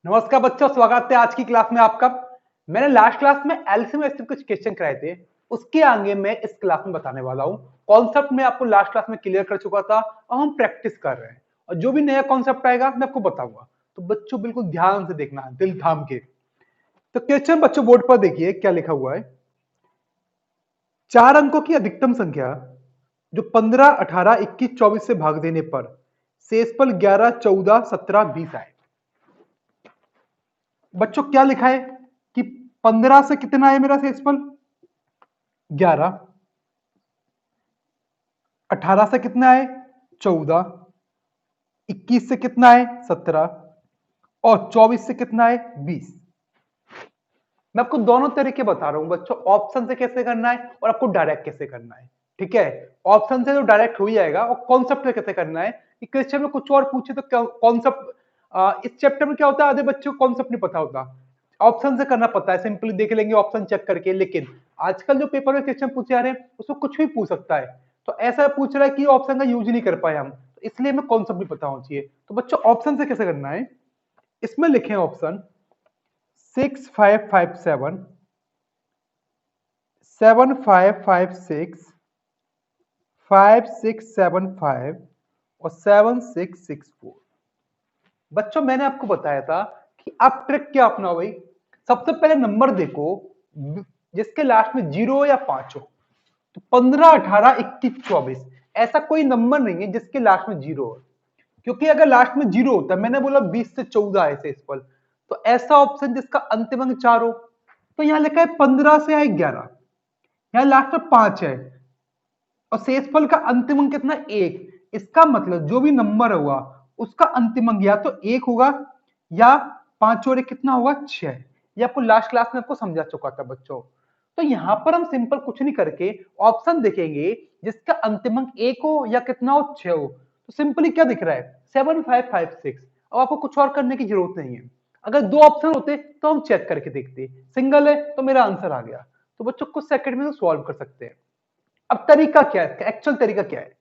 नमस्कार बच्चों, स्वागत है आज की क्लास में आपका। मैंने लास्ट क्लास में एलसीएम एसटीएम कुछ क्वेश्चन कराए थे, उसके आगे मैं इस क्लास में बताने वाला हूँ। कॉन्सेप्ट में आपको लास्ट क्लास में क्लियर कर चुका था और हम प्रैक्टिस कर रहे हैं, और जो भी नया कॉन्सेप्ट आएगा मैं आपको बताऊंगा। तो बच्चों बिल्कुल ध्यान से देखना है, दिल थाम के। तो क्वेश्चन बच्चों बोर्ड पर देखिए क्या लिखा हुआ है। 4 अंकों की अधिकतम संख्या जो 15, 18, 21, 24 से भाग देने पर शेषफल 11, 14, 17, 20 आए। बच्चों क्या लिखा है कि 15 से कितना है मेरा शेषफल 11, 18 से कितना है 14, 21 से कितना है 17 और 24 से कितना है 20। मैं आपको दोनों तरीके बता रहा हूं बच्चों, ऑप्शन से कैसे करना है और आपको डायरेक्ट कैसे करना है। ठीक है, ऑप्शन से तो डायरेक्ट हो ही जाएगा, और कॉन्सेप्ट से कैसे करना है कि क्वेश्चन में कुछ और पूछे तो कॉन्सेप्ट। इस चैप्टर में क्या होता है, आधे बच्चों को कॉन्सेप्ट नहीं पता होता, ऑप्शन से करना पता है, सिंपली देख लेंगे ऑप्शन चेक करके। लेकिन आजकल जो पेपर में क्वेश्चन पूछे जा रहे हैं उसमें कुछ भी पूछ सकता है, तो ऐसा पूछ रहा है कि ऑप्शन का यूज ही नहीं कर पाए हम, तो इसलिए हमें कॉन्सेप्ट भी पता होना चाहिए। तो बच्चों ऑप्शन से कैसे करना है, इसमें लिखें ऑप्शन 6, 5, 5, 7, 7, 5, 5, 6, 5, 6, 7, 5 और 7, 6, 6, 4। बच्चों मैंने आपको बताया था कि आप ट्रिक क्या अपनाओ भाई। सबसे पहले नंबर देखो जिसके लास्ट में 0 या 5 हो। तो 15, 18, 21, 24 ऐसा कोई नंबर नहीं है जिसके लास्ट में 0 हो, क्योंकि अगर लास्ट में 0 होता है, मैंने बोला 20 से 14 ऐसे इस पर, तो ऐसा ऑप्शन जिसका अंतिम अंक 4 हो। तो यहां लिखा है 15 से आए 11, यहां लास्ट में 5 है और शेषफल का अंतिम अंक कितना 1। इसका मतलब जो भी नंबर होगा उसका अंतिम अंक या तो 1 होगा या 5 और 1 कितना होगा 6। ये आपको लास्ट क्लास में आपको समझा चुका था बच्चों। तो यहां पर हम सिंपल कुछ नहीं करके ऑप्शन देखेंगे जिसका अंतिम अंक 1 हो या कितना हो 6 हो। तो सिंपली क्या दिख रहा है 7, 5, 5, 6। अब आपको कुछ और करने की जरूरत नहीं है। अगर दो ऑप्शन होते तो हम चेक करके देखते, सिंगल है तो मेरा आंसर आ गया। तो बच्चों कुछ सेकंड में तो सॉल्व कर सकते हैं। अब तरीका क्या है, एक्चुअल तरीका क्या है।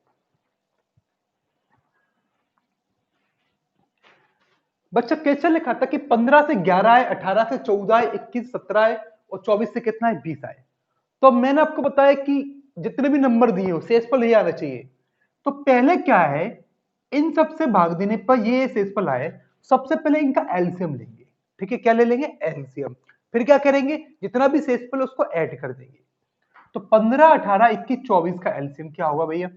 बच्चा क्वेश्चन लिखा था कि 15 से 11 है, 18 से 14 है, 21 17 है और 24 से कितना है 20 आए। तो मैंने आपको बताया कि जितने भी नंबर दिए हो शेषफल ये आना चाहिए। तो पहले क्या है, इन सब से भाग देने पर ये शेषफल आए, सबसे पहले इनका एलसीएम लेंगे। ठीक है, क्या ले लेंगे एलसीएम। फिर क्या करेंगे, जितना भी शेषफल उसको ऐड कर देंगे। तो 15, 18, 21, 24 का एलसीएम क्या होगा भैया।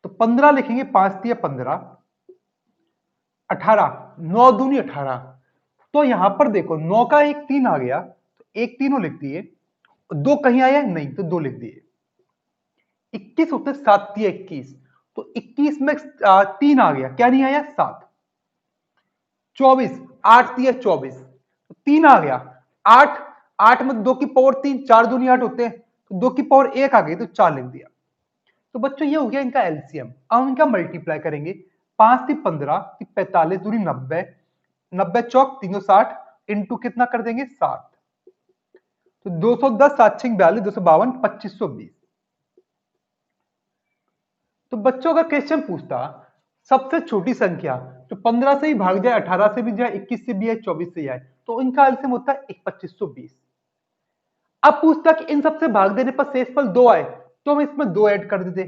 तो 15 लिखेंगे, 5 दिया 15, 18, 9 दूनी 18। तो यहां पर देखो 9 का एक 3 आ गया, तो एक तीनों लिख दिए। दो कहीं आया नहीं तो 2 लिख दिए। 21 होते 7 दिया 21, तो 21 में 3 आ गया, क्या नहीं आया 7। 24, 8 दिया 24, तो 3 आ गया 8। 8 में 2 की पावर 3, 4 दूनी 8 होते हैं, तो 2 की पावर 1 आ गई तो 4 लिख दिया। तो बच्चों ये हो गया इनका एलसीएम। अब हम इनका मल्टीप्लाई करेंगे। 5 थी 15, 45 दूनी 90, 90 चौक 360 इंटू कितना कर देंगे 7। तो 210, 7 6 42, 252, 2520। तो बच्चों का क्वेश्चन पूछता सबसे छोटी संख्या जो 15 से ही भाग जाए, 18 से भी जाए, 21 से भी है, 24 से जाए, तो इनका एलसीएम होता है 2520। अब पूछता कि इन सबसे भाग देने पर शेषफल 2 आए, तो हम इसमें 2 ऐड कर देते।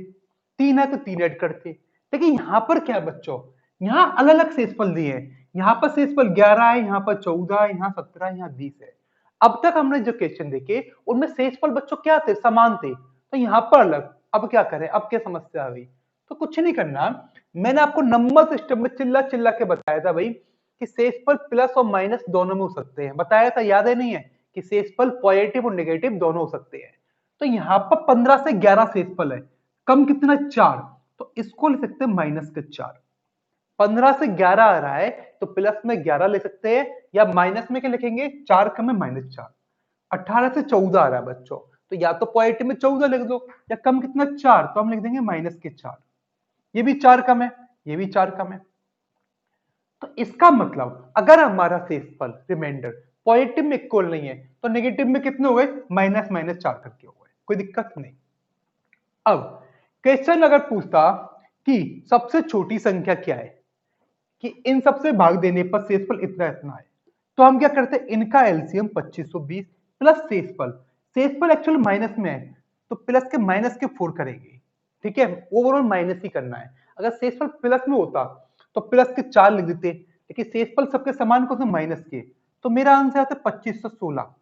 3 है तो 3 ऐड करते। लेकिन यहां पर क्या है बच्चों, यहां अलग अलग शेषफल दिए हैं। यहां पर शेषफल 11 है, यहां पर 14 है, यहां 17 है, यहां 20 है। अब तक हमने जो क्वेश्चन देखे उनमें शेषफल बच्चों क्या थे, समान थे, तो यहां पर अलग। अब क्या करें, अब क्या समस्या आ गई। तो कुछ नहीं करना, मैंने आपको नंबर सिस्टम में चिल्ला चिल्ला के बताया था भाई कि शेषफल प्लस और माइनस दोनों में हो सकते हैं। बताया था, याद है नहीं है कि शेषफल पॉजिटिव और नेगेटिव दोनों हो सकते हैं। तो यहां पर 15 से 11 शेषफल है, कम कितना 4, तो इसको ले सकते हैं माइनस के 4। 15 से 11 आ रहा है तो प्लस में 11 ले सकते हैं, या माइनस में क्या लिखेंगे 4 कम है -4। 18 से 14 आ रहा है बच्चों, तो या तो पॉजिटिव में 14 लिख दो, या कम कितना 4, तो हम लिख देंगे माइनस के 4। ये भी 4 कम है, ये भी 4 कम है। तो इसका मतलब अगर हमारा शेषफल रिमाइंडर पॉजिटिव में इक्वल नहीं है तो नेगेटिव में कितने हो गए, माइनस माइनस 4 करके हो गए, कोई दिक्कत नहीं। अब क्वेश्चन अगर पूछता कि सबसे छोटी संख्या क्या है, कि इन सबसे भाग देने पर शेषफल इतना इतना है, तो हम क्या करते हैं, इनका एलसीएम 2520 प्लस शेषफल, शेषफल एक्चुअल माइनस में है तो प्लस के माइनस के 4 करेंगे, ठीक है, ओवरऑल माइनस ही करना है। अगर शेषफल प्लस में होता तो प्लस के 4 लिख देते, लेकिन शेषफल सबके समान को माइनस के, तो मेरा आंसर आता है 2516।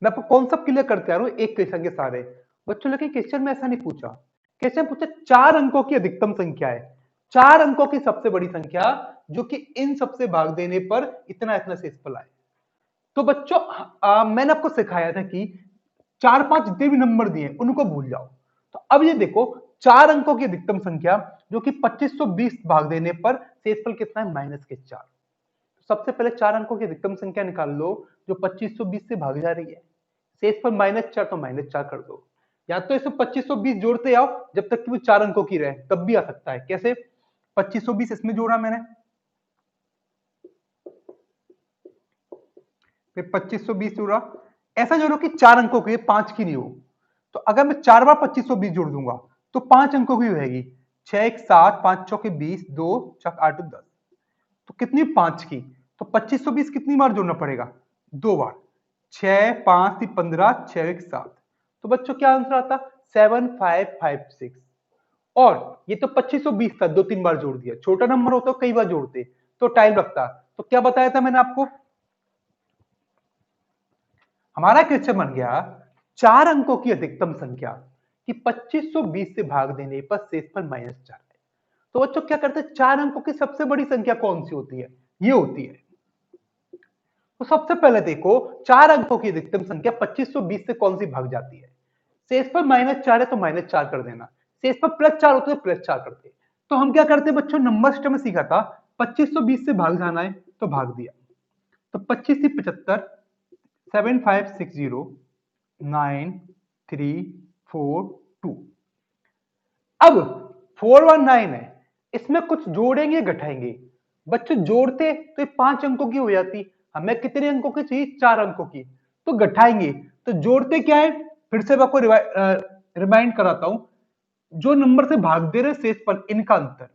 मैं आपको कॉन्सेप्ट क्लियर करते आ रहा हूँ एक क्वेश्चन के सारे बच्चों, लेकिन क्वेश्चन में ऐसा नहीं पूछा। क्वेश्चन पूछा 4 अंकों की अधिकतम संख्या है, 4 अंकों की सबसे बड़ी संख्या जो कि इन सबसे भाग देने पर इतना इतना शेषफल आए। तो बच्चों मैंने आपको सिखाया था कि 4-5 जितने भी नंबर दिए उनको भूल जाओ। तो अब ये देखो 4 अंकों की अधिकतम संख्या जो कि 2520 भाग देने पर शेषफल कितना है, -4। सबसे पहले 4 अंकों की अधिकतम संख्या निकाल लो जो 2520 से भाग जा रही है, शेषफल -4 तो -4 कर दो, या तो इसमें 2520 जोड़ते आओ जब तक कि वो 4 अंकों की रहे, तब भी आ सकता है। कैसे, 2520 इसमें जोड़ा मैंने, फिर 2520 जोड़ा, ऐसा जोड़ो कि 4 अंकों की 5 की नहीं हो। तो अगर मैं 4 बार 2520 जोड़ दूंगा तो 5 अंकों की रहेगी, 6 1 7 5 चौके 20 2 4 8 10, तो कितनी 5 की, तो 2520 कितनी बार जोड़ना पड़ेगा, 2 बार, 6 5 15 6 1 7। तो बच्चों क्या आंसर आता, 7556। और ये तो 2520 था, 2-3 बार जोड़ दिया, छोटा नंबर होता तो कई बार जोड़ते तो टाइम लगता। तो क्या बताया था मैंने आपको, हमारा क्वेश्चन बन गया 4 अंकों की अधिकतम संख्या कि 2520 से भाग देने पर शेषफल -4 है। तो बच्चों क्या करते हैं, 4 अंकों की सबसे बड़ी संख्या कौन सी होती है, ये होती है। तो सबसे पहले देखो 4 अंकों की अधिकतम संख्या 2520 से कौन सी भाग जाती है, शेषफल -4 है तो -4 कर देना, शेषफल +4 होते तो +4 करते। तो हम क्या करते बच्चों, नंबर सिस्टम में सीखा था 2520 से भाग जाना है तो भाग दिया, तो 25 से 75, 7560 9342। अब 419 है, इसमें कुछ जोड़ेंगे घटाएंगे, बच्चों जोड़ते तो ये 5 अंकों की हो जाती, हमें कितने अंकों की चाहिए, 4 अंकों की, तो घटाएंगे। तो जोड़ते क्या है, फिर से मैं आपको रिमाइंड कराता हूं, जो नंबर से भाग दे रहे शेष पर इनका अंतर,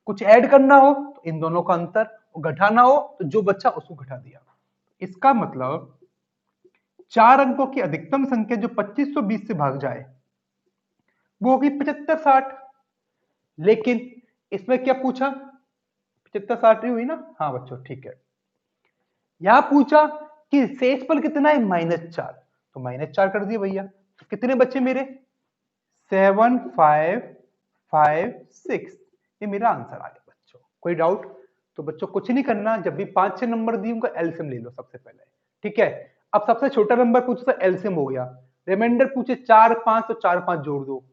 कुछ ऐड करना हो तो इन दोनों का अंतर, और घटाना हो तो जो बच्चा उसको घटा दिया। इसका मतलब 4 अंकों की अधिकतम संख्या जो 2520 से भाग जाए वो होगी 7560। लेकिन इसमें क्या पूछा, 7560 ही हुई ना, हाँ बच्चों ठीक है। यहां पूछा कि शेषफल कितना है, -4, तो -4 कर दिए भैया, तो कितने बच्चे मेरे, 7556, ये मेरा आंसर आ गया बच्चों। कोई डाउट, तो बच्चों कुछ नहीं करना, जब भी 5-6 नंबर दिए उनका एलसीएम ले लो सबसे पहले, ठीक है। अब सबसे छोटा नंबर पूछे तो एलसीएम हो गया, रिमाइंडर पूछे 4 5 तो 4 5 जोड़ दो।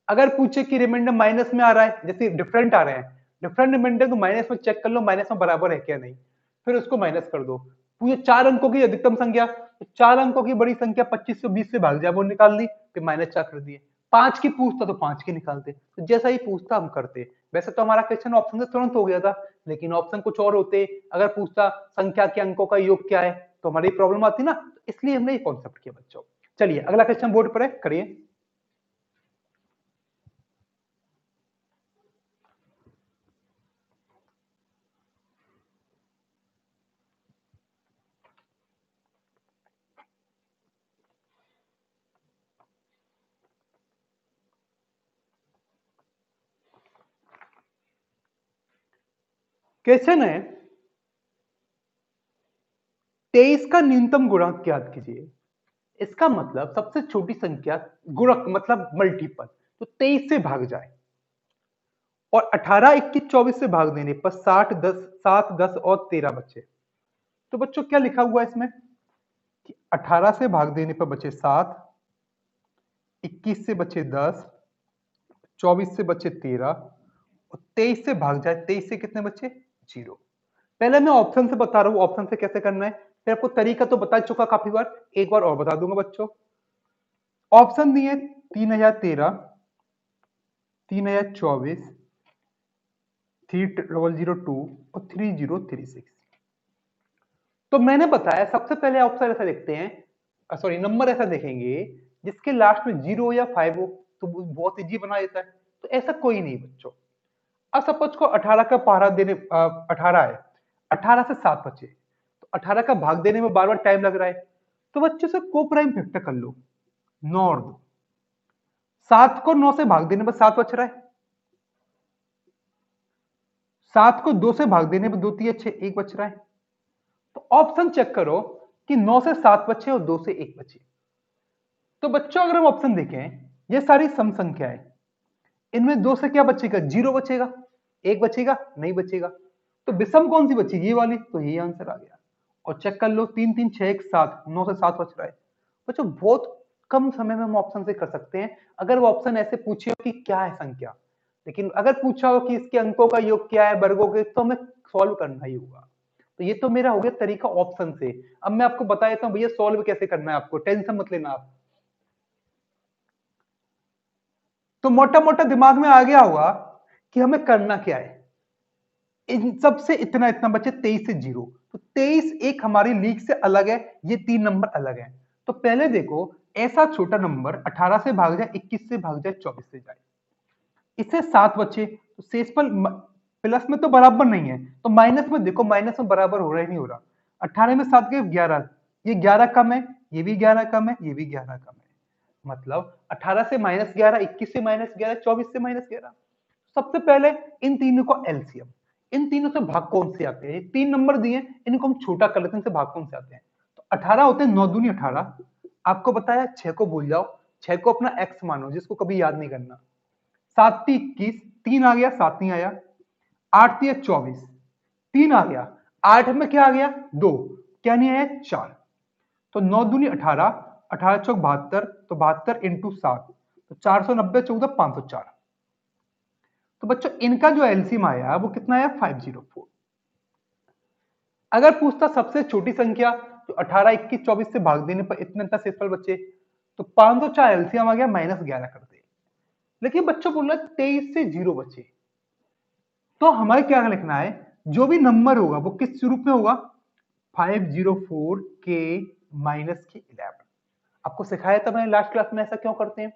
अगर पूछे कि रिमाइंडर माइनस में आ रहा है, जैसे डिफरेंट आ रहे हैं, डिफरेंट रिमाइंडर तो माइनस में चेक कर लो, माइनस में बराबर है क्या नहीं, फिर उसको माइनस कर दो। पूछे 4 अंकों की अधिकतम संख्या, तो 4 अंकों की बड़ी संख्या 2520 से भाग जाए वो निकाल ली, फिर -4 कर दिए। 5 की पूछता तो 5 की निकालते, तो जैसा ही पूछता हम करते। वैसे तो हमारा क्वेश्चन ऑप्शन से तुरंत हो गया था, लेकिन ऑप्शन कुछ और होते, अगर पूछता संख्या के अंकों का योग क्या है तो हमारी प्रॉब्लम आती ना, इसलिए हमने ये कॉन्सेप्ट किया बच्चों। चलिए अगला क्वेश्चन बोर्ड पर है, करिए। क्वेश्चन है 23 का न्यूनतम गुणांक ज्ञात कीजिए। इसका मतलब सबसे छोटी संख्या गुणक मतलब मल्टीपल तो 23 से भाग जाए, और 18 21 24 से भाग देने पर 60 10 7 10 और 13 बचे। तो बच्चों क्या लिखा हुआ है इसमें कि 18 से भाग देने पर बचे 7, 21 से बचे 10, 24 से बचे 13, और 23 से भाग जाए, 23 से कितने बचे, 0। पहले मैं ऑप्शन से बता रहा हूं ऑप्शन से कैसे करना है, फिर आपको तरीका तो बता चुका काफी बार, एक बार और बता दूंगा बच्चों। ऑप्शन दिए 3013, 3024, 3002 और 3036। तो मैंने बताया सबसे पहले ऑप्शन ऐसा देखते हैं, सॉरी नंबर ऐसा देखेंगे जिसके लास्ट में 0 या 5 हो, तो वो बहुत इजी बना देता है, तो ऐसा कोई नहीं बच्चों। अब सपोज को 18 का पहाड़ा देने 18 है, 18 से 7 बचे, तो 18 का भाग देने में बार बार टाइम लग रहा है, तो बच्चों से को प्राइम फैक्टर कर लो, 9 और 2, 7 को 9 से भाग देने में 7 बच रहा है, 7 को 2 से भाग देने में 2 3 6 1 बच रहा है। तो ऑप्शन चेक करो कि 9 से 7 बचे और 2 से 1 बचे। तो बच्चों अगर हम ऑप्शन देखें, ये सारी सम संख्याएं, इनमें 2 से क्या बचेगा, 0 बचेगा, 1 बचेगा, नहीं बचेगा। तो विषम कौन सी बची, ये वाली, तो यही आंसर आ गया। और चेक कर लो, 3 3 6 1 7, 9 से 7 बच रहा है। बच्चों बहुत कम समय में हम ऑप्शन से कर सकते हैं, अगर वो ऑप्शन ऐसे पूछे हो कि क्या है संख्या। लेकिन अगर पूछा हो कि इसके अंकों का योग क्या है, वर्गों के, तो हमें सॉल्व करना ही होगा। तो ये तो मेरा हो गया तरीका ऑप्शन से। अब मैं आपको बता देता हूँ भैया सॉल्व कैसे करना है, आपको टेंशन मत लेना आप। तो मोटा मोटा दिमाग में आ गया होगा कि हमें करना क्या है। इन सबसे इतना इतना बचे 23 से 0, तो 23 एक हमारी लीग से अलग है, ये 3 नंबर अलग है। तो पहले देखो, ऐसा छोटा नंबर 18 से भाग जाए, 21 से भाग जाए, 24 से जाए, इससे 7 बचे, तो शेषफल प्लस में तो बराबर नहीं है, तो माइनस में देखो, माइनस में बराबर हो रहा है नहीं हो रहा। 18 में 7 के 11, ये 11 कम है, ये भी 11 कम है, ये भी 11 कम है, मतलब 18 से -11, 21 से -11, 24 से -11। सबसे पहले इन तीनों को एलसीएम, इन तीनों से भाग कौन से आते हैं, ये 3 नंबर दिए, इनको हम छोटा कर लेते हैं, इनसे भाग कौन से आते हैं। तो 18 होते हैं 9 दूनी 18, आपको बताया 6 को भूल जाओ, 6 को अपना एक्स मानो जिसको कभी याद नहीं करना। 7 ती 21, 3 आ गया, 7 नहीं आया, 8 ती 24, 3 आ गया, 8 में क्या आ गया, 2, क्या नहीं आया, 4। तो 9 दूनी 18, 18 चौक 72, तो 72 इंटू 7, तो 490 14 504। तो बच्चों इनका जो एलसीएम आया वो कितना आया, 504। अगर पूछता सबसे छोटी संख्या, तो 18 21 24 से भाग देने पर इतने तक शेषफल बचे, तो 504 एलसीएम आ गया, -11 कर दे। लेकिन बच्चों बोलना 23 से 0 बचे, तो हमें क्या लिखना है, जो भी नंबर होगा वो किस रूप में होगा, 504 के माइनस के 11। आपको सिखाया था मैंने लास्ट क्लास में ऐसा क्यों करते हैं।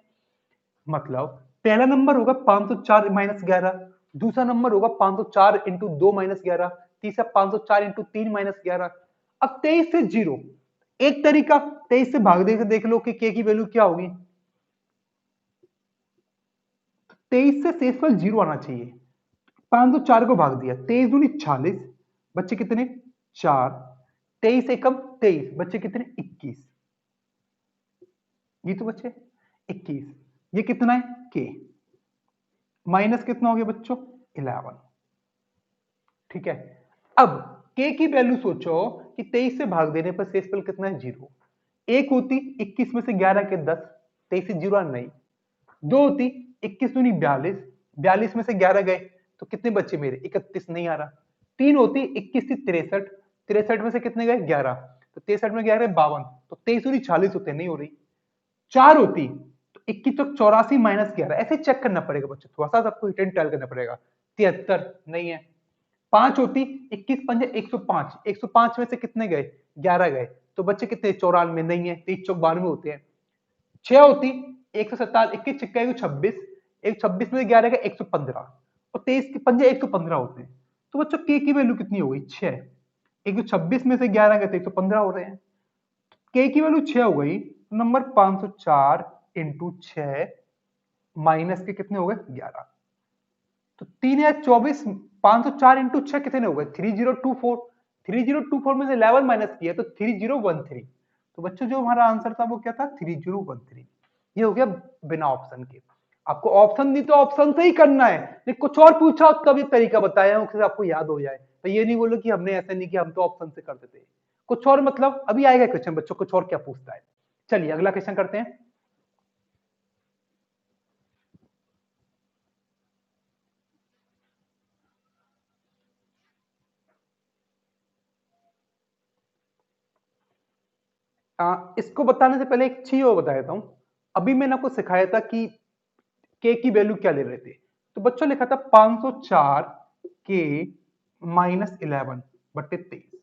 मतलब पहला नंबर होगा 504 माइनस 11, दूसरा नंबर होगा 504 इंटू 2 माइनस 11, तीसरा 504 इंटू 3 माइनस 11। अब 23 से 0, एक तरीका 23 से भाग दे के देख लो कि के की वैल्यू क्या होगी। 23 से शेषफल 0 आना चाहिए, 504 को भाग दिया, 23 दूनी 46, बच्चे कितने, 4, 23 एकम 23, बच्चे कितने, 21, ये तो बच्चे 21, ये कितना है, के माइनस कितना हो गया बच्चों, 11। ठीक है, अब के की वैल्यू सोचो कि 23 से भाग देने पर शेषफल कितना है, 0। एक होती 21 में से 11 के 10, 23 से 0 नहीं। दो होती 21 दूनी 42, 42 में से 11 गए तो कितने बच्चे मेरे, 31 नहीं आ रहा। तीन होती 21 से 63, 63 में से कितने गए, 11, तो 63 में 11 52, तो 23 दूनी 40 होते, नहीं हो रही। चार होती तो 21 तो 84 माइनस 11, ऐसे चेक करना पड़ेगा बच्चों, थोड़ा सा आपको हिट एंड टेल करना पड़ेगा। 73 नहीं है। पांच होती 21 पंजे 105, 105 में से कितने गए, 11 गए, तो बच्चे कितने, 94 नहीं है, 23 चौक 92 होते हैं। छह होती 147, 21 छिक्का 26, 126 में 11 गए 115, और 23 के पंजे 115 होते हैं। तो बच्चों के की वैल्यू कितनी हो गई, 6। 126 में से 11 गए तो 115 हो रहे हैं, के की वैल्यू 6 हो गई, नंबर 504 इंटू 6 माइनस के कितने हो गए, 11। तो 3 या 24, 504 इंटू 6 कितने हो गए, 3024। 3024 में से 11 माइनस किया तो 3013। तो बच्चों जो हमारा आंसर था वो क्या था, 3013। ये हो गया बिना ऑप्शन के। आपको ऑप्शन दी तो ऑप्शन से ही करना है, नहीं कुछ और पूछा उसका भी तरीका बताया हूं, आपको याद हो जाए। तो ये नहीं बोलो कि हमने ऐसा नहीं किया, हम तो ऑप्शन से करते थे कुछ और। मतलब अभी आएगा क्वेश्चन बच्चों, कुछ और क्या पूछता है। चलिए अगला क्वेश्चन करते हैं। इसको बताने से पहले एक चीज और बता देता हूं। अभी मैंने आपको सिखाया था कि के की वैल्यू क्या ले रहे थे, तो बच्चों लिखा था 504 के माइनस 11 बट्टे 23।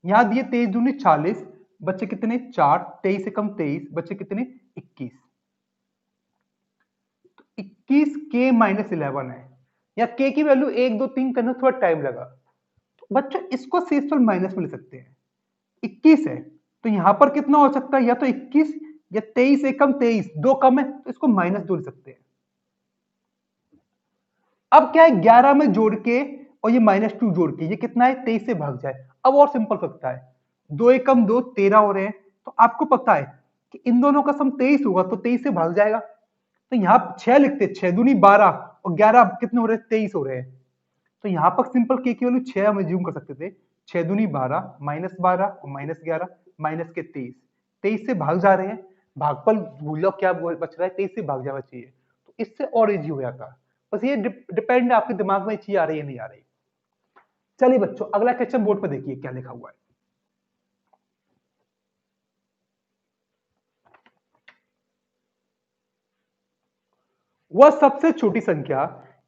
यहां दिए 23 दूनी 40, बच्चे कितने, 4, 23 से कम 23, बच्चे कितने, 21। तो 21 के माइनस 11 है, या के की वैल्यू 1 2 3 करने में थोड़ा टाइम लगा, तो बच्चों इसको शेषफल माइनस में ले सकते हैं। 21 है तो यहां पर कितना हो सकता है, या तो 21 या 23 एकम 23, दो कम है तो इसको -2 ले सकते हैं। अब क्या है, 11 में जोड़ के और ये -2 जोड़ के ये कितना है, 23 से भाग जाए। अब और सिंपल सकता है, 2 एकम 2 13 हो रहे हैं, तो आपको पता है कि इन दोनों का सम 23 होगा तो 23 से भाग जाएगा। तो यहाँ 6 लिखते, 6 दूनी 12 और 11 कितने हो रहे हैं, 23 हो रहे हैं। तो यहाँ पर सिंपल के वैल्यू 6 हम एज्यूम कर सकते थे। 6 दूनी 12 -12 और -11 माइनस के 23, 23 से भाग जा रहे हैं। भागफल भूल जाओ क्या बच रहा है, 23 से भाग जाना चाहिए, तो इससे और इजी हो जाता। बस ये डिपेंड है आपके दिमाग में ये चीज आ रही है नहीं आ रही। चलिए बच्चों अगला क्वेश्चन बोर्ड पर देखिए क्या लिखा हुआ है। वह सबसे छोटी संख्या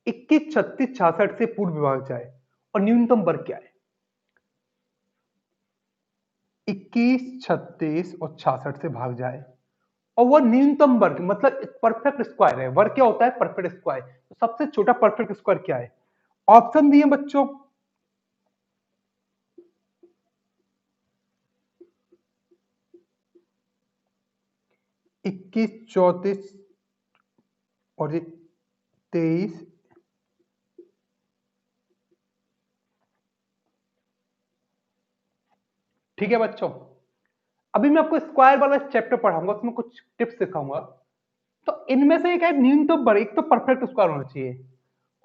21 36 66 से पूर्ण विभाज्य जाए और न्यूनतम वर्ग क्या है। 21 36 और 66 से भाग जाए और वह न्यूनतम वर्ग मतलब परफेक्ट स्क्वायर है। वर्ग क्या होता है, परफेक्ट स्क्वायर। तो सबसे छोटा परफेक्ट स्क्वायर क्या है, ऑप्शन दिए बच्चों, 21 34 और ये 23। ठीक है बच्चों, अभी मैं आपको स्क्वायर वाला चैप्टर पढ़ाऊंगा, उसमें कुछ टिप्स सिखाऊंगा। तो इनमें से एक है न्यूनतम वर्ग, एक तो परफेक्ट स्क्वायर होना चाहिए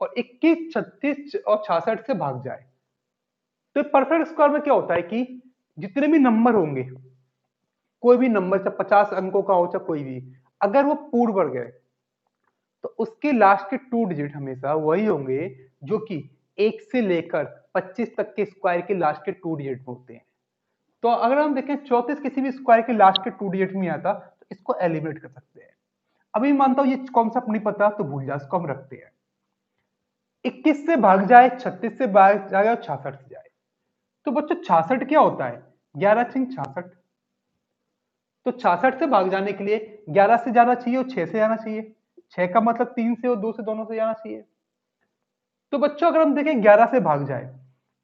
और 21 36 और 66 से भाग जाए। तो परफेक्ट स्क्वायर में क्या होता है कि जितने भी नंबर होंगे, कोई भी नंबर चाहे 50 अंकों का हो चाहे कोई भी, अगर वो पूर्ण वर्ग है तो उसके लास्ट के 2 डिजिट हमेशा वही होंगे जो कि 1 से लेकर 25 तक के स्क्वायर के लास्ट के 2 डिजिट होते हैं। तो अगर हम देखें 34 किसी भी स्क्वायर के लास्ट के 2 डिजिट में आता तो इसको एलिमिनेट कर सकते हैं। अभी मानता हूं ये कॉन्सेप्ट नहीं पता तो भूल जा, इसको हम रखते हैं। 21 से भाग जाए, 36 से भाग जाए और 66 से जाए। तो बच्चों 66 क्या होता है, 11 छिंग 66। तो 66 से भाग जाने के लिए 11 से जाना चाहिए और 6 से जाना चाहिए। 6 का मतलब 3 से और 2 से दोनों से जाना चाहिए। तो बच्चों अगर हम देखें 11 से भाग जाए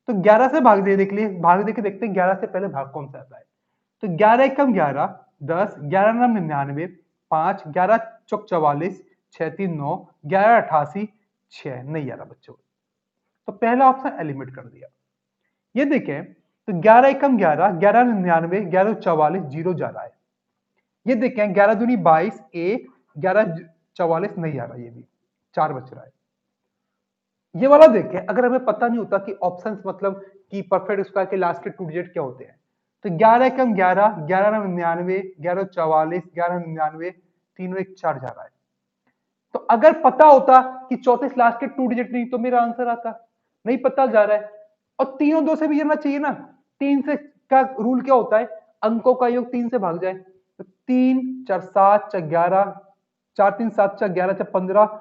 तो 11 से भाग दे के लिए भाग दे के देखते हैं 11 से पहले भाग कौन सा आता है। तो 11 एकम 11 10, 11 नम 99, 5, 11 चौक 44, 6 3 9, 11 88, 6 नहीं आ रहा बच्चों। तो पहला ऑप्शन एलिमिनेट कर दिया। ये देखें तो 11 एकम 11, 11 99, 11 44 जीरो जा रहा है। ये देखें 11 दूनी 22, 1, 11 44 नहीं आ रहा, ये भी 4 बच रहा है। ये वाला देखें, अगर हमें पता नहीं होता कि ऑप्शंस मतलब कि परफेक्ट स्क्वायर के लास्ट के 2 डिजिट क्या होते हैं, तो 11 एकम 11, 11 99, 11 44, 11 99, तीनों एक 4 जा रहा है। तो अगर पता होता कि 34 लास्ट के 2 डिजिट नहीं तो मेरा आंसर आता, नहीं पता जा रहा है। और तीनों 2 से भी जाना चाहिए ना, 3 से का रूल क्या होता है, अंकों का योग 3 से भाग जाए। तो 3 4 7 4 11, 4 3 7 4 11 4 15,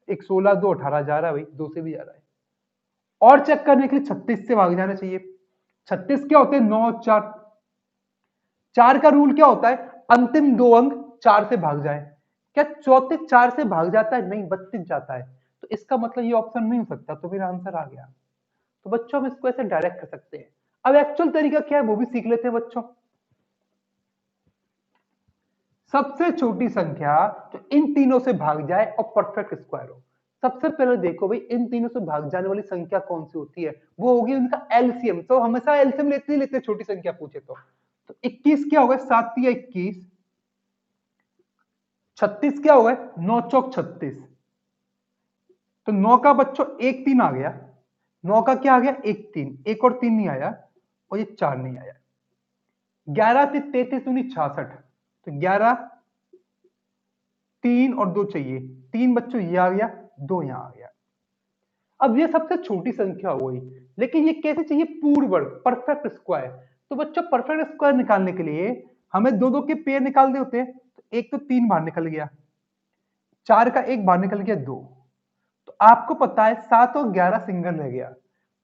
एक 16 2 18 जा रहा है भाई, 2 से भी जा रहा है। और चेक करने के लिए 36 से भाग जाना चाहिए। 36 क्या होते हैं, 9 4, 4 का रूल क्या होता है, अंतिम 2 अंक 4 से भाग जाए। क्या 34 4 से भाग जाता है, नहीं 32 जाता है। तो इसका मतलब ये ऑप्शन नहीं हो सकता, तो मेरा आंसर आ गया। तो बच्चों हम इसको ऐसे डायरेक्ट कर सकते हैं। अब एक्चुअल तरीका क्या है वो भी सीख लेते हैं बच्चों। सबसे छोटी संख्या जो इन तीनों से भाग जाए और परफेक्ट स्क्वायर हो। सबसे पहले देखो भाई इन तीनों से भाग जाने वाली संख्या कौन सी होती है, वो होगी उनका एलसीएम। तो हमेशा एलसीएम लेते ही लेते छोटी संख्या पूछे तो 21 क्या होगा, 7 या 21, 36 क्या होगा, 9 चौक 36। तो 9 का बच्चों एक 3 आ गया, 9 का क्या आ गया, एक 3, एक और 3 नहीं आया और ये 4 नहीं आया। 11 से 33 दूनी 66, तो 11 3 और 2 चाहिए, 3 बच्चों ये आ गया, 2 यहां आ गया। अब ये सबसे छोटी संख्या हो गई, लेकिन ये कैसे चाहिए, पूर्ण वर्ग परफेक्ट स्क्वायर। तो बच्चों परफेक्ट स्क्वायर निकालने के लिए हमें दो दो के पेयर निकालने होते हैं। तो एक तो 3 बाहर निकल गया, 4 का एक बाहर निकल गया, 2। तो आपको पता है 7 और 11 सिंगल रह गया,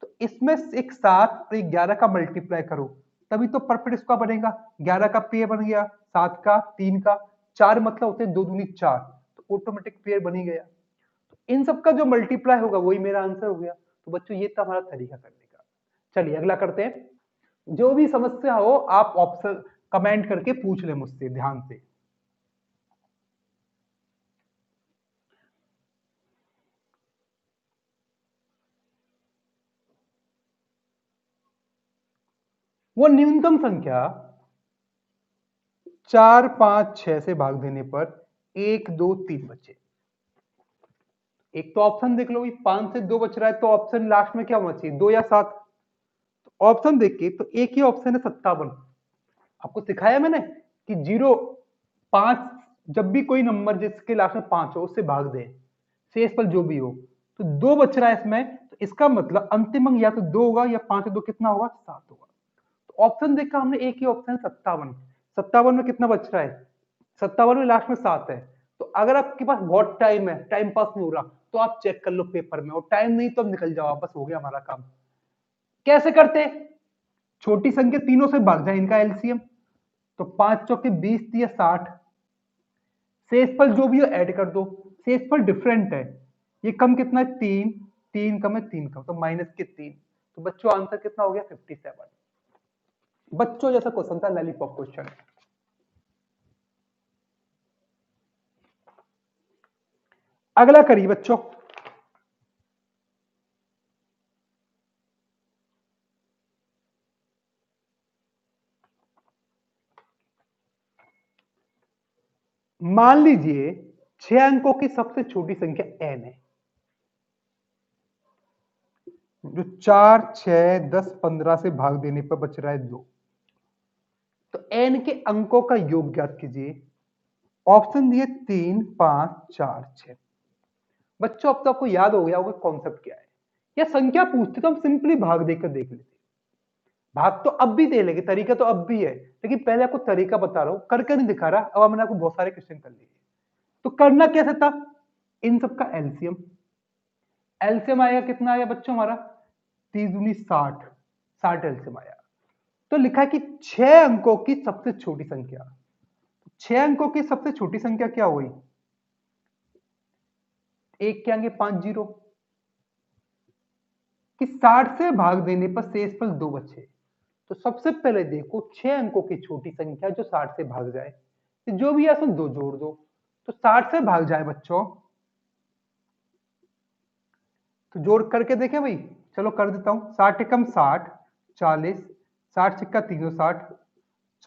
तो इसमें एक 7 और एक 11 का मल्टीप्लाई करो तभी तो परफेक्ट स्क्वायर बनेगा। 11 का पेयर बन गया, 7 का, 3 का, 4 मतलब होते हैं 2 दूनी 4, तो ऑटोमेटिक पेयर बन ही गया। इन सब का जो मल्टीप्लाई होगा वही मेरा आंसर हो गया। तो बच्चों ये था हमारा तरीका करने का। चलिए अगला करते हैं। जो भी समस्या हो आप ऑप्शन कमेंट करके पूछ ले मुझसे ध्यान से। वो न्यूनतम संख्या 4 5 6 से भाग देने पर 1 2 3 बचे। एक तो ऑप्शन देख लो, 5 से 2 बच रहा है तो ऑप्शन लास्ट में क्या होना चाहिए, 2 या 7। ऑप्शन देख के तो एक ही ऑप्शन है 57। आपको सिखाया मैंने कि 0 5 जब भी कोई नंबर जिसके लास्ट में 5 हो उससे भाग दे, शेषफल जो भी हो। तो 2 बच रहा है इसमें, तो इसका मतलब अंतिम अंक या तो 2 होगा या 5 से 2 कितना होगा, 7 होगा। तो ऑप्शन देखा हमने, एक ही ऑप्शन 57। 57 में कितना बच रहा है, 57 में लास्ट में 7 है। तो अगर आपके पास बहुत टाइम है, टाइम पास नहीं हो रहा, तो आप चेक कर लो पेपर में, और टाइम नहीं तो अब निकल जाओ, बस हो गया हमारा काम। कैसे करते, छोटी संख्या तीनों से भाग जाए इनका एलसीएम। तो 5 चौके 20 दिया 60। शेषफल जो भी हो ऐड कर दो, शेषफल डिफरेंट है, ये कम कितना है 3, 3 कम है 3 कम, तो माइनस के 3। तो बच्चों आंसर कितना हो गया 57। बच्चों जैसा क्वेश्चन था, लैलीपॉप क्वेश्चन। अगला करिए बच्चों। मान लीजिए 6 अंकों की सबसे छोटी संख्या n है, जो 4 6 10 15 से भाग देने पर बच रहा है 2। तो n के अंकों का योग ज्ञात कीजिए। ऑप्शन दिए 3 5 4 6। बच्चों अब तो आपको याद हो गया होगा कॉन्सेप्ट क्या है। या संख्या पूछते तो हम सिंपली भाग देकर देख लेते, भाग तो अब भी दे लेंगे, तरीका तो अब भी है, लेकिन पहले आपको तरीका बता रहा हूं, करके नहीं दिखा रहा। अब मैंने आपको बहुत सारे क्वेश्चन कर लिए। तो करना कैसे था, इन सब का एलसीएम। एलसीएम आएगा कितना आया बच्चों हमारा, 30 दूनी 60, 60 एलसीएम आया। तो लिखा है कि 6 अंकों की सबसे छोटी संख्या, 6 अंकों की सबसे छोटी संख्या क्या हुई, एक के आगे 5 जीरो, कि 60 से भाग देने पर शेषफल 2 बचे। तो सबसे पहले देखो 6 अंकों की छोटी संख्या जो 60 से भाग जाए, तो जो भी है उसमें 2 जोड़ दो। तो 60 से भाग जाए बच्चों, तो जोड़ करके देखें भाई, चलो कर देता हूं। 60 एकम 60, 40, 60 छिक्का 360,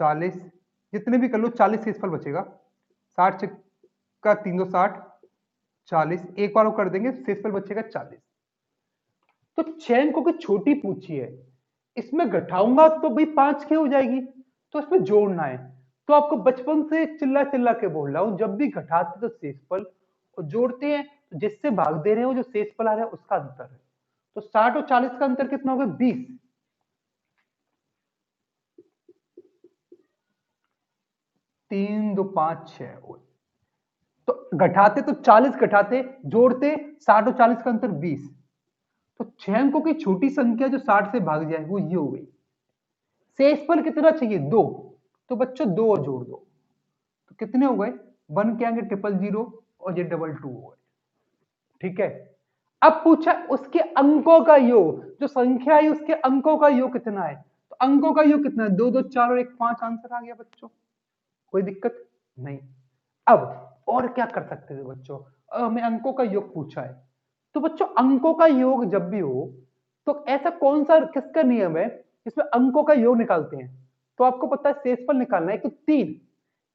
40, जितने भी कर लो 40 शेषफल बचेगा। 60 छिक्का 360, 40, एक बार वो कर देंगे, शेषफल बचेगा 40। तो 6 अंकों की छोटी पूछी है, इसमें घटाऊंगा तो भाई 5 के हो जाएगी, तो इसमें जोड़ना है। तो आपको बचपन से चिल्ला चिल्ला के बोल रहा हूं, जब भी घटाते तो शेषफल और जोड़ते हैं तो जिससे भाग दे रहे हो जो शेषफल आ रहा है उसका अंतर है। तो 60 और 40 का अंतर कितना होगा, 20। 3 2 5 6। तो घटाते तो 40 घटाते, जोड़ते 60 और 40 का अंतर 20। तो 6 अंकों की छोटी संख्या जो 60 से भाग जाए वो ये हो गई। शेषफल कितना चाहिए, 2। तो बच्चों 2 और जोड़ दो, तो कितने हो गए, 1 के आगे 000 और ये 22 हो गए। ठीक है। अब पूछा उसके अंकों का योग, जो संख्या है उसके अंकों का योग कितना है। तो अंकों का योग कितना है, 2 2 4 और 1 5, आंसर आ गया बच्चों, कोई दिक्कत नहीं। अब और क्या कर सकते थे बच्चों, अब हमें अंकों का योग पूछा है। तो बच्चों अंकों का योग जब भी हो, तो ऐसा कौन सा किसका नियम है जिसमें अंकों का योग निकालते हैं। तो आपको पता है शेषफल निकालना है, तो 3,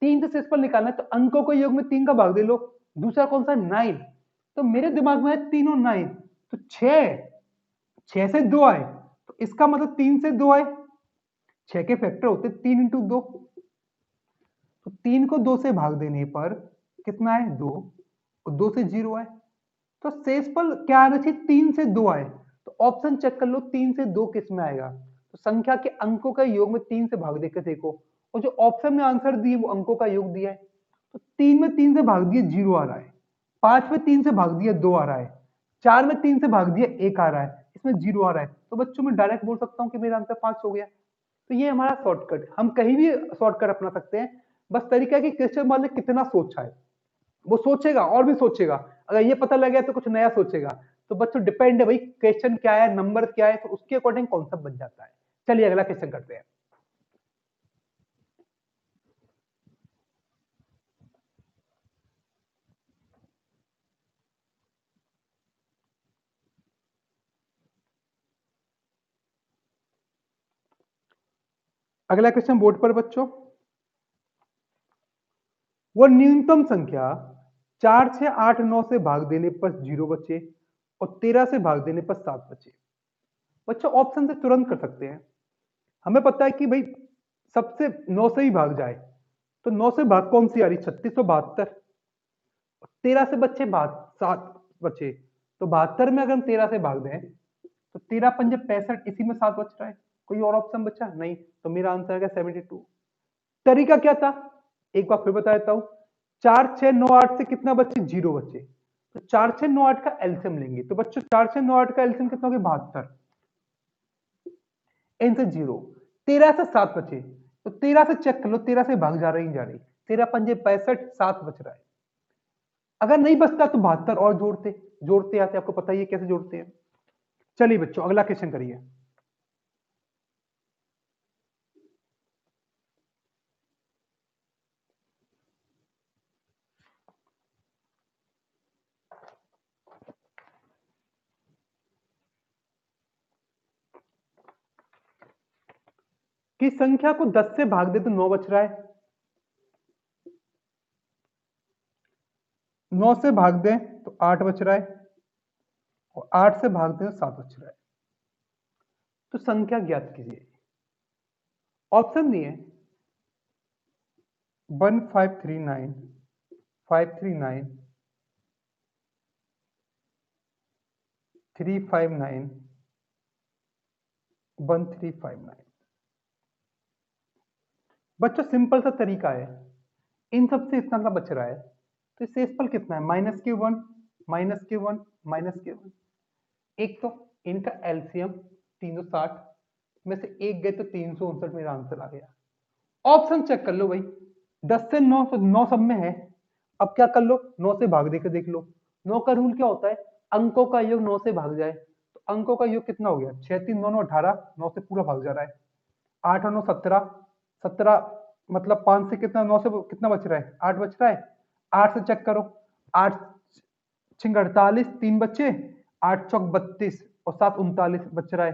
3 से शेषफल निकालना है, तो अंकों के योग में 3 का भाग दे लो। दूसरा कौन सा, 9। तो मेरे दिमाग में है 3 और 9, तो 6 से 2 आए, तो इसका मतलब 3 से 2 आए, 6 के फैक्टर होते 3 इंटू 2। तो 3 को 2 से भाग देने पर कितना है, 2, और 2 से 0 आए। तो शेषफल क्या आना चाहिए, 3 से 2 आए। तो ऑप्शन चेक कर लो, 3 से 2 किस में आएगा। तो संख्या के अंकों का योग में 3 से भाग देकर देखो, और जो ऑप्शन में आंसर दिए वो अंकों का योग दिया है। तो 3 में 3 से भाग दिए 0 आ रहा है, 5 में 3 से भाग दिया 2 आ रहा है, 4 में 3 से भाग दिया 1 आ रहा है, इसमें 0 आ रहा है। तो बच्चों मैं डायरेक्ट बोल सकता हूँ कि मेरा आंसर 5 हो गया। तो ये हमारा शॉर्टकट, हम कहीं भी शॉर्टकट अपना सकते हैं। बस तरीका है कि क्वेश्चन वाले कितना सोचा है, वो सोचेगा और भी सोचेगा। अगर ये पता लग गया तो कुछ नया सोचेगा। तो बच्चों डिपेंड है भाई, क्वेश्चन क्या है, नंबर क्या है, तो उसके अकॉर्डिंग कॉन्सेप्ट बन जाता है। चलिए अगला क्वेश्चन करते हैं। अगला क्वेश्चन बोर्ड पर बच्चों, वो न्यूनतम संख्या 4 6 8 9 से भाग देने पर 0 बचे और 13 से भाग देने पर 7 बचे। बच्चों ऑप्शन से तुरंत कर सकते हैं। हमें पता है कि भाई सबसे 9 से ही भाग जाए, तो 9 से भाग कौन सी आ रही, 3672। 13 से बच्चे भाग 7 बचे, तो 72 में अगर हम 13 से भाग दें तो 13 पंजे 65, इसी में 7 बच रहा है। कोई और ऑप्शन बचा नहीं, तो मेरा आंसर है 72। तरीका क्या था, एक बार फिर बता देता हूं। 4 6 9 8 से कितना बचे, 0 बचे, तो 4 6 9 8 का एलसीएम लेंगे। तो बच्चों 4 6 9 8 का एलसीएम कितना हो गया, 72, इनसे 0। 13 से 7 बचे, तो 13 से चेक कर लो, 13 से भाग जा रही जा रही, 13 पंजे 65, 7 बच रहा है। अगर नहीं बचता तो 72 और जोड़ते, जोड़ते आते, आपको पता ही है कैसे जोड़ते हैं। चलिए बच्चों अगला क्वेश्चन करिए। कि संख्या को 10 से भाग दे तो 9 बच रहा है, 9 से भाग दें तो 8 बच रहा है, और 8 से भाग दें तो 7 बच रहा है। तो संख्या ज्ञात कीजिए। ऑप्शन दिए 1539, 539, 359, 1359। बच्चों सिंपल सा तरीका है, इन सबसे इतना सा बच रहा है, तो शेषफल कितना है, -q1, -q1, -q1। एक तो इनका एलसीएम 360 में से एक गए तो 359, मेरा आंसर आ गया। ऑप्शन चेक कर लो भाई, 10 से 9, तो 9 सब में है। अब क्या कर लो, 9 से भाग देकर देख लो। 9 का रूल क्या होता है, अंकों का योग 9 से भाग जाए, तो अंकों का योग कितना हो गया, 6 3 9 9 18, 9 से पूरा भाग जा रहा है। 8 और 9 17, 17 मतलब 5 से कितना, 9 से कितना बच रहा है, 8 बच रहा है। 8 से चेक करो, 8 छिंग 48, 3 बच्चे, 8 चौक 32 और 7 39 बच रहा है।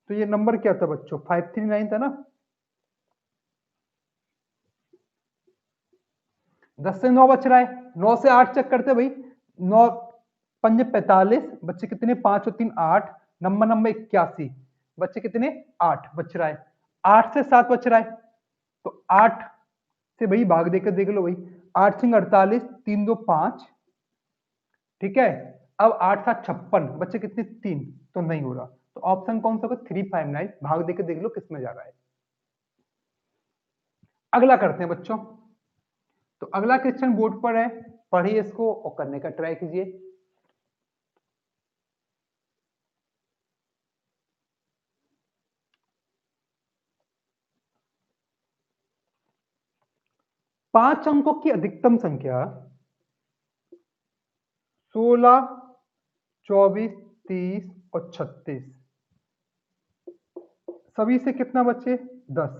तो ये नंबर क्या था बच्चों, 539 था ना। 10 से 9 बच रहा है, 9 से 8 चेक करते भाई, 9 पंजे 45, बच्चे कितने, 5 और 3 8, नंबर नंबर 81, बच्चे कितने, 8 बच रहा है। 8 से 7 बच रहा है, तो 8 से भाई भाग देकर देख लो भाई, 8 सिंह 48, 3 2 5, ठीक है। अब 8 7 56, बच्चे कितने, 3, तो नहीं हो रहा। तो ऑप्शन कौन सा होगा, 359, भाग देकर देख लो किसमें जा रहा है। अगला करते हैं बच्चों, तो अगला क्वेश्चन बोर्ड पर है, पढ़िए इसको और करने का ट्राई कीजिए। पांच अंकों की अधिकतम संख्या 16, 24, 30 और 36, सभी से कितना बचे, 10।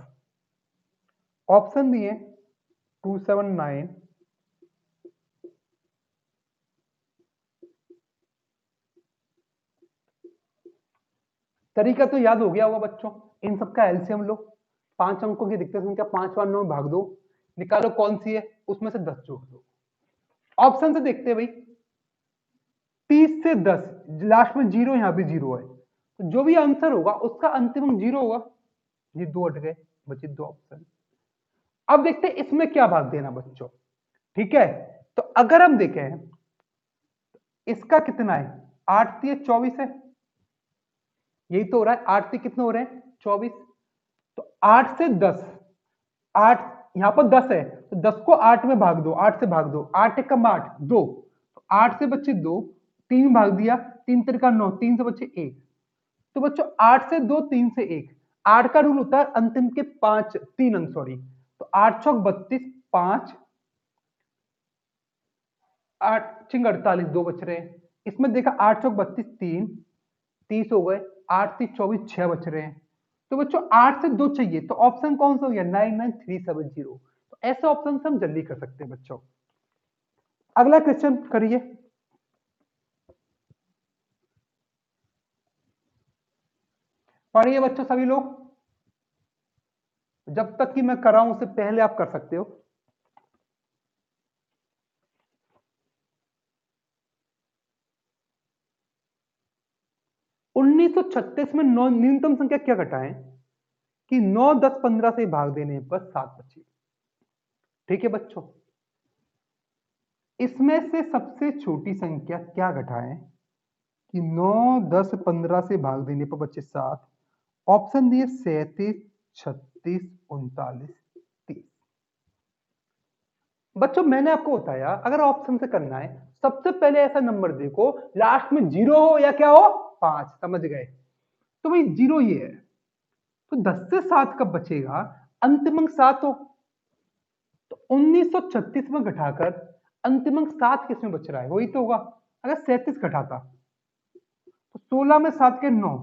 ऑप्शन दिए 279, तरीका तो याद हो गया होगा बच्चों, इन सबका एलसीएम लो, पांच अंकों की अधिकतम संख्या 5 बार 9 भाग दो, निकालो कौन सी है, उसमें से 10 जोड़ दो। ऑप्शन से देखते हैं भाई, 30 से 10, लास्ट में जीरो, यहां भी जीरो है, तो जो भी आंसर होगा उसका अंतिम अंक जीरो होगा। ये दो हट गए, बचे दो ऑप्शन। अब देखते हैं इसमें क्या भाग देना बच्चों, ठीक है। तो अगर हम देखें इसका कितना है, 8 3 24 है, यही तो हो रहा है, 8 से कितने हो रहे हैं, 24। तो 8 से 10, 8 यहां पर 10 है, तो 10 को 8 में भाग दो, 8 से भाग दो, 8 एक कम 8 2, तो 8 से बच्चे 2, 3 भाग दिया, 3 तिरका 9, 3 से बच्चे 1। तो बच्चों 8 से 2, 3 से 1, 8 का रूल होता है अंतिम के 5 3 अंक, सॉरी, तो 8 चौक 32, 5 8 चिंग 48, 2 बच रहे हैं। इसमें देखा 8 चौक 32, 3 30 हो गए, 8 3 24, 6 बच रहे हैं। तो बच्चों 8 से 2 चाहिए, तो ऑप्शन कौन सा हो गया 99370। तो ऐसे ऑप्शन से हम जल्दी कर सकते हैं बच्चों। अगला क्वेश्चन करिए। पढ़िए बच्चों सभी लोग, जब तक कि मैं कर रहा हूं उससे पहले आप कर सकते हो। उन्नीस सौ छत्तीस में न्यूनतम संख्या क्या घटाएं कि 9 10 15 से भाग देने पर 7 बची। ठीक है बच्चों, इसमें से सबसे छोटी संख्या क्या घटाएं कि 9 10 15 से भाग देने पर बचे 7। ऑप्शन दिए 37 36 39 30। बच्चों मैंने आपको बताया अगर ऑप्शन से करना है, सबसे पहले ऐसा नंबर देखो लास्ट में 0 हो या क्या हो 5, समझ गए। तो भाई 0 ये है, तो 10 से 7 कब बचेगा, अंतिम अंक 7 हो। तो 1936 में घटाकर अंतिम अंक 7 किसमें बच रहा है, वही तो होगा। अगर 37 घटाता तो 16 में 7 के 9,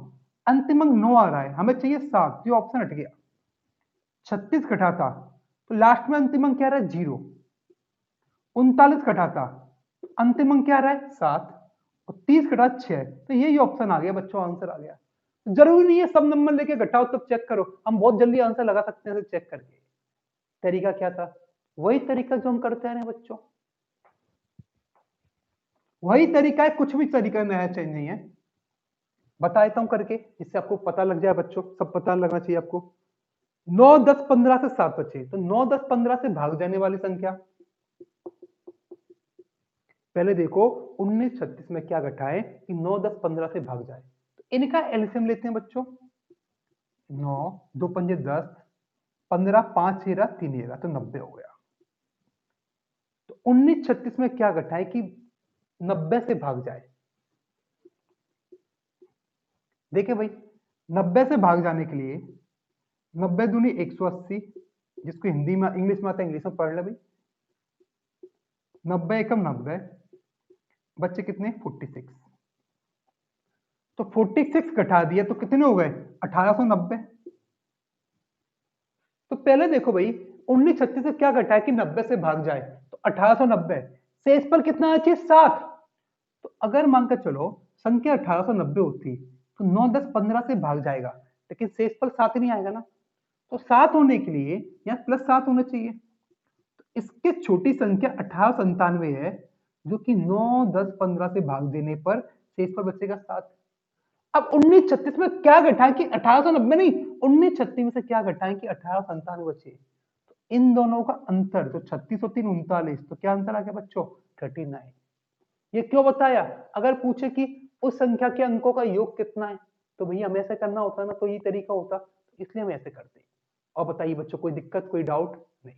अंतिम अंक 9 आ रहा है, हमें चाहिए 7, ये ऑप्शन हट गया। 36 घटाता तो लास्ट में अंतिम अंक क्या रहा है 0। 39 घटाता तो अंतिम अंक क्या रहा है 7, और 30 घटा 6, तो यही ऑप्शन आ गया बच्चों, आंसर आ गया। जरूरी नहीं है सब नंबर लेके घटाओ तब चेक करो, हम बहुत जल्दी आंसर लगा सकते हैं चेक करके। तरीका क्या था, वही तरीका जो हम करते हैं बच्चों, वही तरीका है, कुछ भी तरीका नया चेंज नहीं है। बता देता हूं करके, इससे आपको पता लग जाए बच्चों, सब पता लगना चाहिए आपको। 9 10 15 से 7 बचे, तो 9 10 15 से भाग जाने वाली संख्या पहले देखो 19 36 में क्या घटाए कि 9 10 15 से भाग जाए। तो इनका एलसीएम लेते हैं बच्चों, 9 2 पंजे 10, 15 5 13 3 13, तो 90 हो गया। तो 19 36 में क्या घटाए कि 90 से भाग जाए। देखिए भाई 90 से भाग जाने के लिए 90 दूनी 180, जिसको हिंदी में इंग्लिश में आता है इंग्लिश में पढ़ ले भाई। 90 एकम 90, बच्चे कितने 46। तो 46 घटा दिया तो कितने हो गए 1890। तो पहले देखो भाई 1936 से क्या घटा है कि 90 से भाग जाए, तो 1890 शेष पर कितना चाहिए 7। तो अगर मानकर चलो संख्या 1890 होती तो 9 10 15 से भाग जाएगा, लेकिन शेष पर 7 नहीं आएगा ना। तो 7 होने के लिए यहाँ +7 होना चाहिए। तो इसके छोटी संख्या 1897 है, जो कि 9 10 15 से भाग देने पर शेष पर बचेगा 7। अब 1936 में क्या घटाएं कि 1890 नहीं, 1936 में से क्या घटाएं कि 1897 बचे। तो इन दोनों का अंतर तो 36 और 3 39, तो क्या अंतर आ गया बच्चों 39। ये क्यों बताया, अगर पूछे कि उस संख्या के अंकों का योग कितना है, तो भैया हमें ऐसे करना होता ना, तो ये तरीका होता, इसलिए हम ऐसे करते हैं। और बताइए बच्चों कोई दिक्कत कोई डाउट नहीं।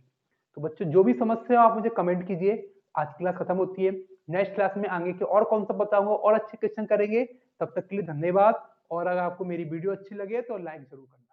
तो बच्चों जो भी समस्या आप मुझे कमेंट कीजिए। आज की क्लास खत्म होती है, नेक्स्ट क्लास में आगे के और कौन सा बताऊंगा और अच्छे क्वेश्चन करेंगे। तब तक के लिए धन्यवाद, और अगर आपको मेरी वीडियो अच्छी लगे तो लाइक जरूर करना।